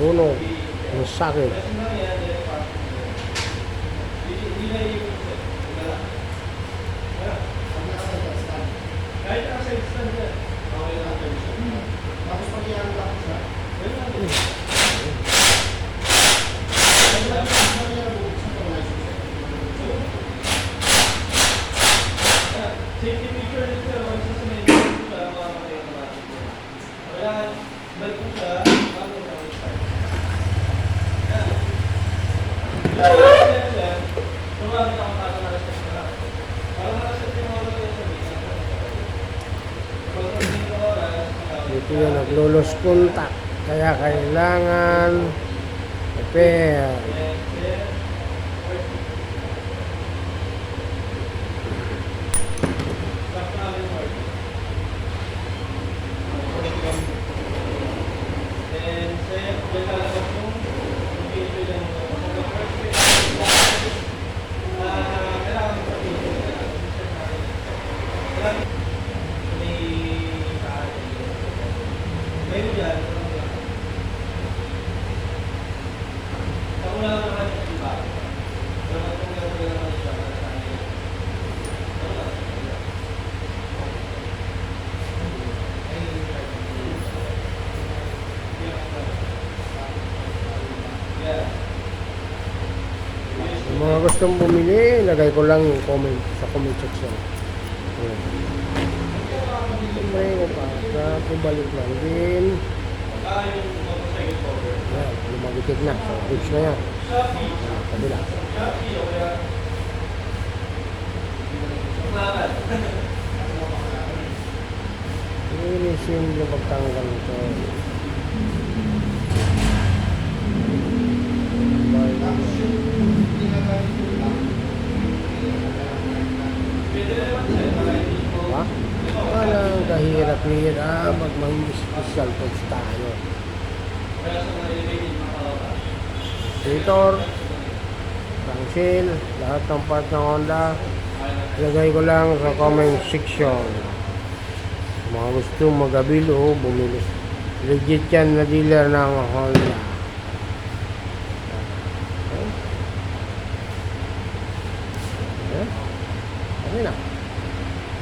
sunog, ang sakit. Dito yan naglulos contact, kaya kailangan repair. Kung mga gustong bumili, lagay ko lang yung comment sa comment section. Siyempre, balik lang din. Ayan, lumagitik na. So, fix na yan. Kabila. Inisin yung pagtanggal ito. Ha? Walang kahirap-hirap mag-special points tayo. Motor, crankshaft, lahat ng part ng Honda, lagay ko lang sa comment section. Mga gusto magabil o bumili. Legit yan na dealer ng Honda. Okay na.